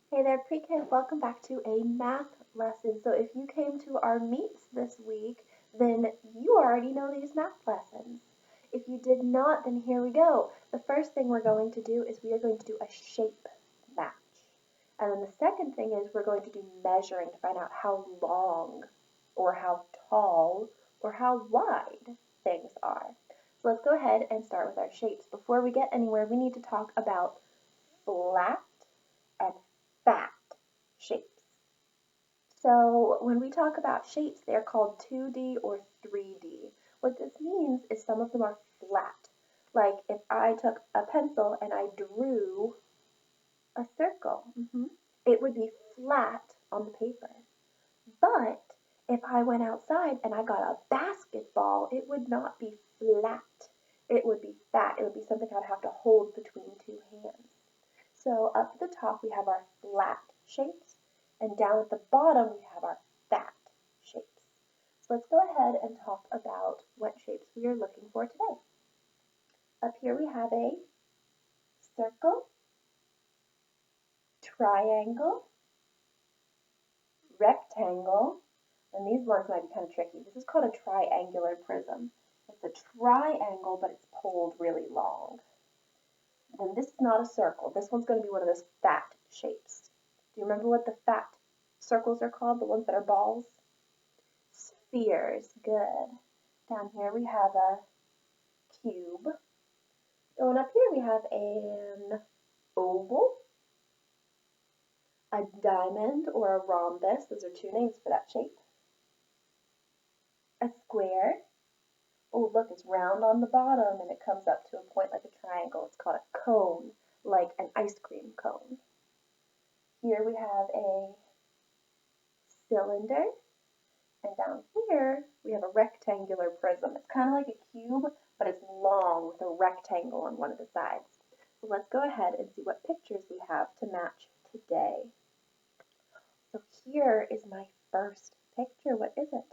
Hey there, pre-K. Welcome back to a math lesson. So if you came to our meets this week, then you already know these math lessons. If you did not, then here we go. The first thing we're going to do is we are going to do a shape match. And then the second thing is we're going to do measuring to find out how long or how tall or how wide things are. So let's go ahead and start with our shapes. Before we get anywhere, we need to talk about flat and fat shapes. So when we talk about shapes, they're called 2D or 3D. What this means is some of them are flat. Like if I took a pencil and I drew a circle, it would be flat on the paper. But if I went outside and I got a basketball, it would not be flat. It would be fat. It would be something I'd have to hold between two hands. So up at the top we have our flat shapes, and down at the bottom we have our fat shapes. So let's go ahead and talk about what shapes we are looking for today. Up here we have a circle, triangle, rectangle, and these ones might be kind of tricky. This is called a triangular prism. It's a triangle, but it's pulled really long. Then this is not a circle. This one's going to be one of those fat shapes. Do you remember what the fat circles are called, the ones that are balls? Spheres, good. Down here we have a cube. Going up here we have an oval, a diamond or a rhombus. Those are two names for that shape. A square. Oh, look, it's round on the bottom and it comes up to a point like a triangle. It's called a cone, like an ice cream cone. Here we have a cylinder. And down here, we have a rectangular prism. It's kind of like a cube, but it's long with a rectangle on one of the sides. So let's go ahead and see what pictures we have to match today. So here is my first picture. What is it?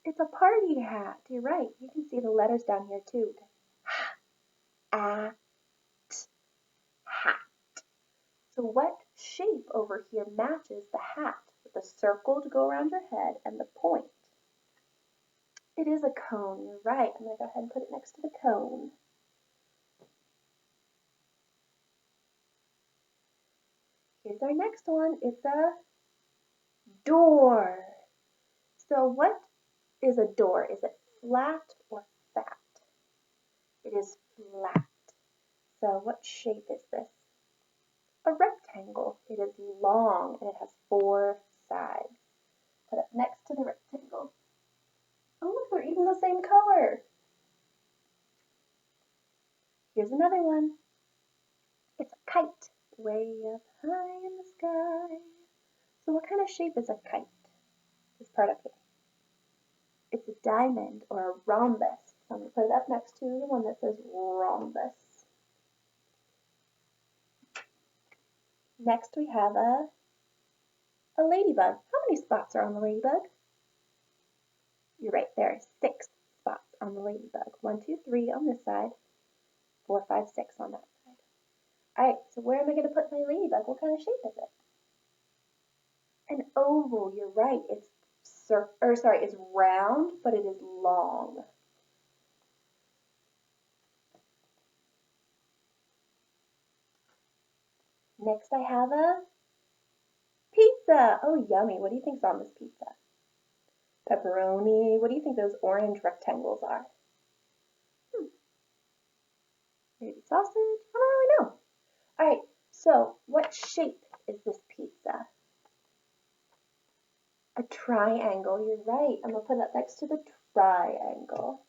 It's a party hat. You're right. You can see the letters down here too. At, hat. So what shape over here matches the hat with a circle to go around your head and the point? It is a cone. You're right. I'm going to go ahead and put it next to the cone. Here's our next one. It's a door. So what is a door? Is it flat or fat? It is flat. So what shape is this? A rectangle. It is long and it has four sides. Put it next to the rectangle. Oh, look, they're even the same color. Here's another one. It's a kite, way up high in the sky. So what kind of shape is a kite? This part up here. It's a diamond or a rhombus. So I'm going to put it up next to the one that says rhombus. Next we have a ladybug. How many spots are on the ladybug? You're right, there are 6 spots on the ladybug. 1, 2, 3 on this side, 4, 5, 6 on that side. Alright, so where am I going to put my ladybug? What kind of shape is it? An oval, you're right. It's round, but it is long. Next I have a pizza. Oh, yummy. What do you think's on this pizza? Pepperoni. What do you think those orange rectangles are? Maybe sausage? I don't really know. All right, so what shape is this pizza? A triangle. You're right. I'm going to put it next to the triangle.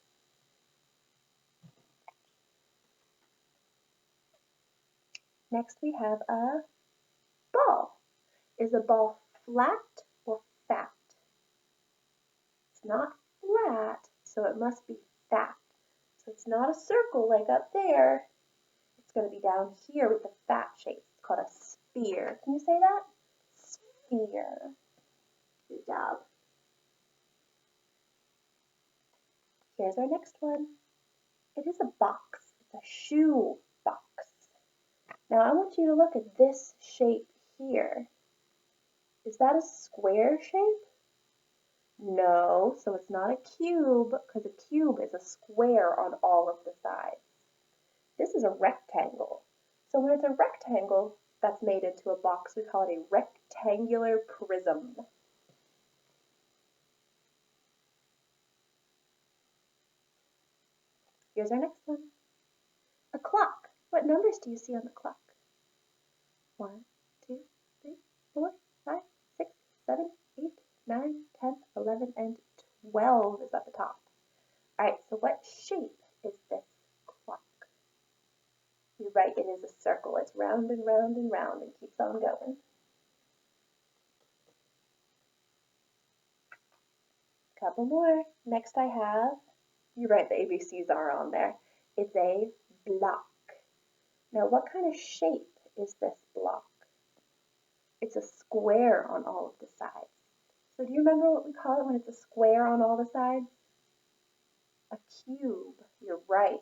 Next we have a ball. Is a ball flat or fat? It's not flat, so it must be fat. So it's not a circle like up there. It's going to be down here with the fat shape. It's called a sphere. Can you say that? Sphere. Good job. Here's our next one. It is a box. It's a shoe box. Now I want you to look at this shape here, is that a square shape? No, so it's not a cube because a cube is a square on all of the sides. This is a rectangle. So when it's a rectangle that's made into a box, we call it a rectangular prism. Here's our next one. A clock. What numbers do you see on the clock? 1, 2, 3, 4, 5, 6, 7, 8, 9, 10, 11, and 12 is at the top. All right, so what shape is this clock? You're right, it is a circle. It's round and round and round and keeps on going. Couple more. Next I have, you're right, the ABCs are on there. It's a block. Now what kind of shape is this block? It's a square on all of the sides. So do you remember what we call it when it's a square on all the sides? A cube. You're right.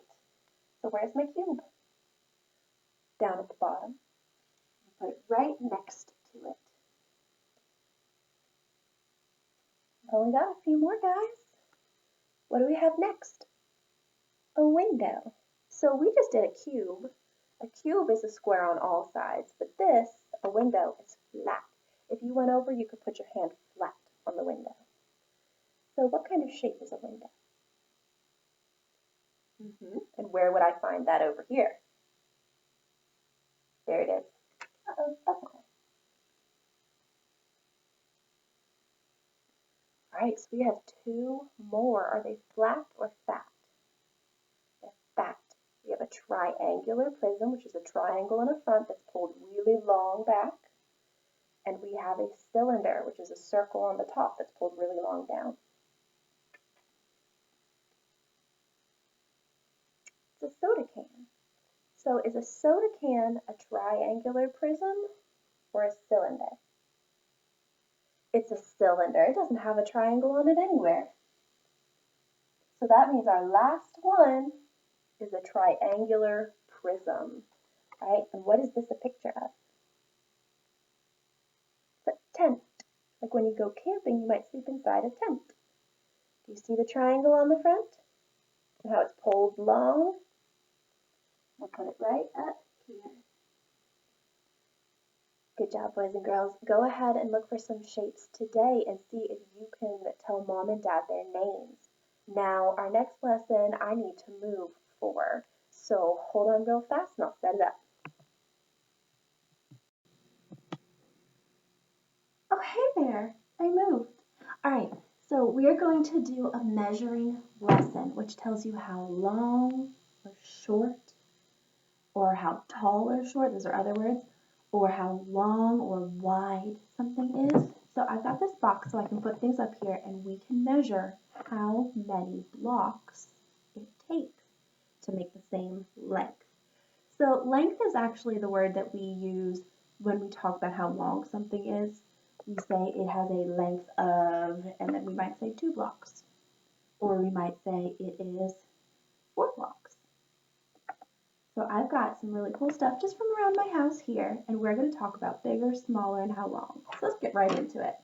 So where's my cube? Down at the bottom. Put it right next to it. I've only got a few more, guys. What do we have next? A window. So we just did a cube. A cube is a square on all sides, but this, a window, is flat. If you went over, you could put your hand flat on the window. So what kind of shape is a window? And where would I find that over here? There it is. Uh-oh, that's okay. All right, so we have two more. Are they flat or fat? They're fat. We have a triangular prism, which is a triangle in the front that's pulled really long back. And we have a cylinder, which is a circle on the top that's pulled really long down. It's a soda can. So is a soda can a triangular prism or a cylinder? It's a cylinder. It doesn't have a triangle on it anywhere. So that means our last one is a triangular prism, right? And what is this a picture of? It's a tent. Like when you go camping, you might sleep inside a tent. Do you see the triangle on the front? And how it's pulled long? I'll put it right up here. Good job, boys and girls. Go ahead and look for some shapes today and see if you can tell mom and dad their names. Now, our next lesson, I need to move for. So hold on real fast and I'll set it up. Oh, hey there. I moved. All right, so we're going to do a measuring lesson, which tells you how long or short, or how tall or short, those are other words, or how long or wide something is. So I've got this box so I can put things up here and we can measure how many blocks it takes to make the same length. So length is actually the word that we use when we talk about how long something is. We say it has a length of, and then we might say 2 blocks. Or we might say it is 4 blocks. So I've got some really cool stuff just from around my house here, and we're going to talk about bigger, smaller, and how long. So let's get right into it.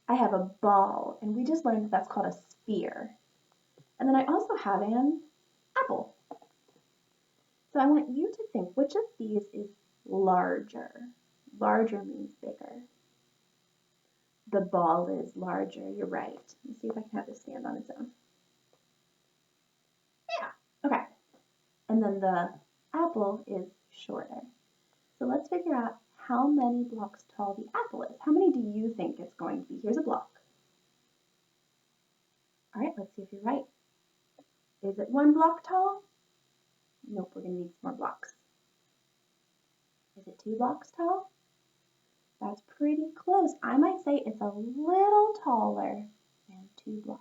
I have a ball, and we just learned that that's called a sphere. And then I also have an apple. So I want you to think which of these is larger. Larger means bigger. The ball is larger, you're right. Let's see if I can have this stand on its own. Yeah, okay. And then the apple is shorter. So let's figure out how many blocks tall the apple is. How many do you think it's going to be? Here's a block. All right, let's see if you're right. Is it 1 block tall? Nope, we're going to need some more blocks. Is it 2 blocks tall? That's pretty close. I might say it's a little taller than 2 blocks.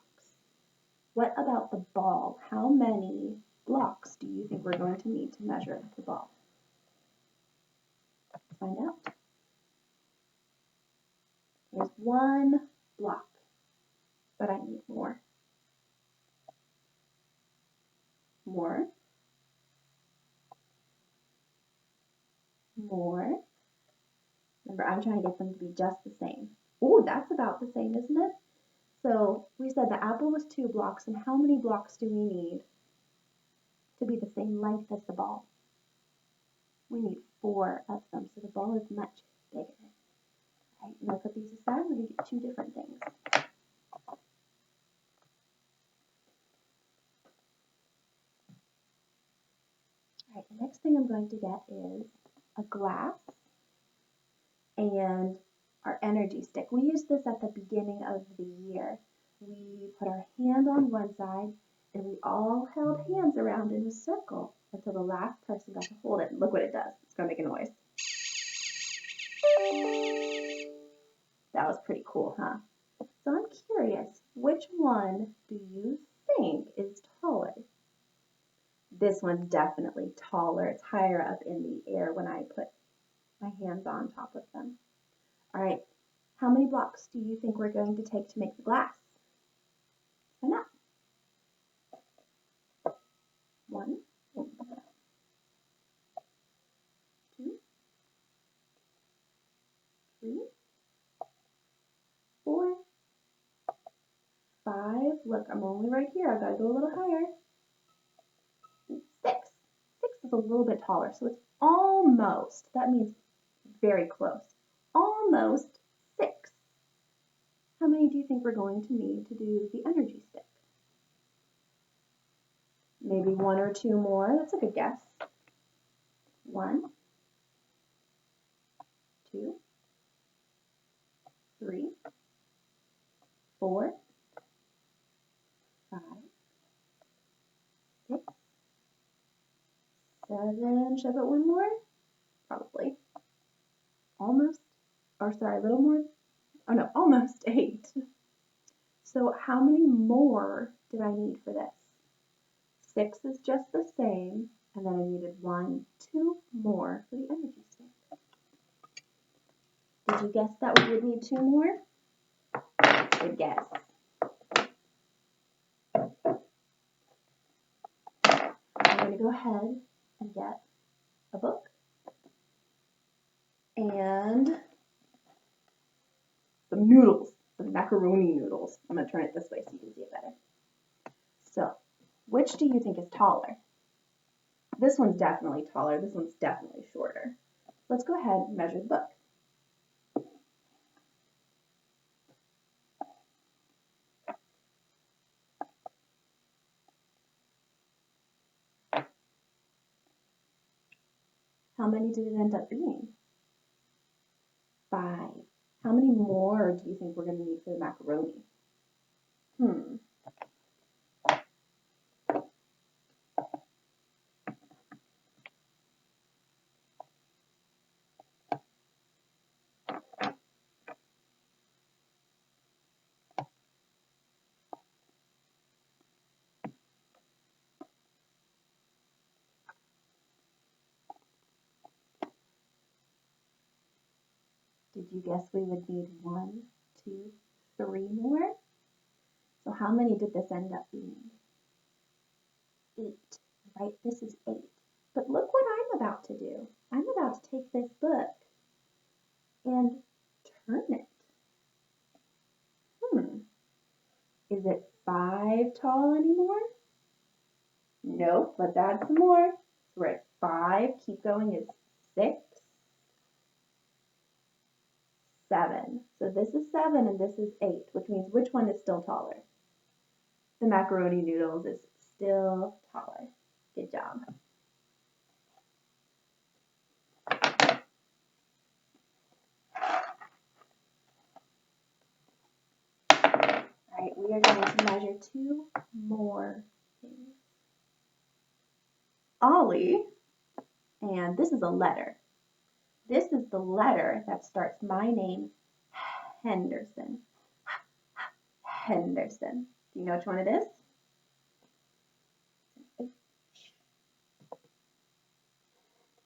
What about the ball? How many blocks do you think we're going to need to measure the ball? Let's find out. There's 1 block, but I need more. More. More. Remember, I'm trying to get them to be just the same. Oh, that's about the same, isn't it? So we said the apple was 2 blocks, and how many blocks do we need to be the same length as the ball? We need 4 of them, so the ball is much bigger. All right, I'm going to put these aside. We're going to get 2 different things. All right, the next thing I'm going to get is a glass and our energy stick. We used this at the beginning of the year. We put our hand on one side and we all held hands around in a circle until the last person got to hold it. Look what it does. It's going to make a noise. That was pretty cool, huh? So I'm curious, which one do you think is taller? This one's definitely taller. It's higher up in the air when I put my hands on top of them. All right, how many blocks do you think we're going to take to make the glass? Sign up. 1, 2, 3, 4, 5. Look, I'm only right here. I've got to go a little higher. 6. 6 is a little bit taller, so it's almost, that means very close. Almost 6. How many do you think we're going to need to do the energy stick? Maybe 1 or 2 more. That's a good guess. 1, 2, 3, 4, 5, 6, 7. Should I put 1 more? Probably. Almost, or sorry, a little more. Oh no, almost 8. So how many more did I need for this? 6 is just the same, and then I needed 1, 2 more for the energy stick. Did you guess that we would need 2 more? Good guess. I'm going to go ahead and get a book and some noodles, some macaroni noodles. I'm going to turn it this way so you can see it better. So, which do you think is taller? This one's definitely taller. This one's definitely shorter. Let's go ahead and measure the book. How many did it end up being? 5. How many more do you think we're going to need for the macaroni? Did you guess we would need 1, 2, 3 more? So how many did this end up being? 8, right? This is 8. But look what I'm about to do. I'm about to take this book and turn it. Is it 5 tall anymore? Nope, let's add some more. So we're at 5, keep going is 6, 7. So this is 7 and this is 8, which means which one is still taller? The macaroni noodles is still taller. Good job. All right, we are going to measure 2 more things. Ollie, and this is a letter. This is the letter that starts my name, Henderson. Henderson. Do you know which one it is? H.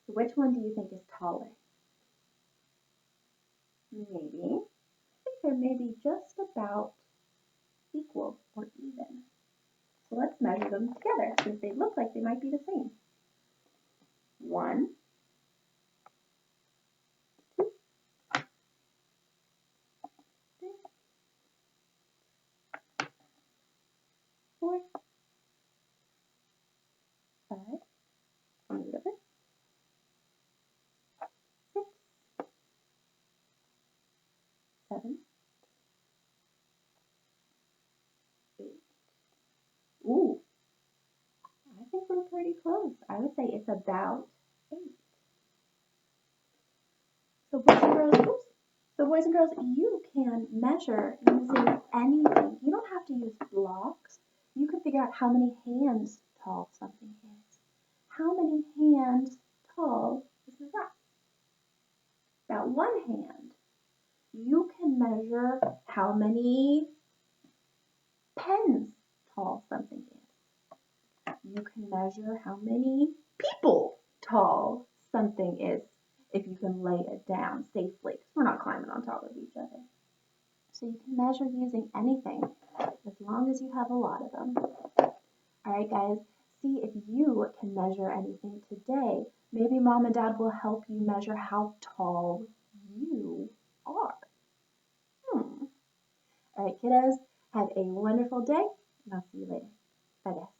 So which one do you think is taller? Maybe. I think they're maybe just about equal or even. So let's measure them together since they look like they might be the same. 1, 2, 7, 8. Ooh, I think we're pretty close. I would say it's about 8. So boys and girls, you can measure using anything. You don't have to use blocks. You can figure out how many hands tall something is. How many hands tall is the rock? About 1 hand. You can measure how many pens tall something is. You can measure how many people tall something is if you can lay it down safely, because we're not climbing on top of each other. So you can measure using anything as long as you have a lot of them. All right, guys, see if you can measure anything today. Maybe mom and dad will help you measure how tall you are. All right, kiddos, have a wonderful day, and I'll see you later. Bye, guys.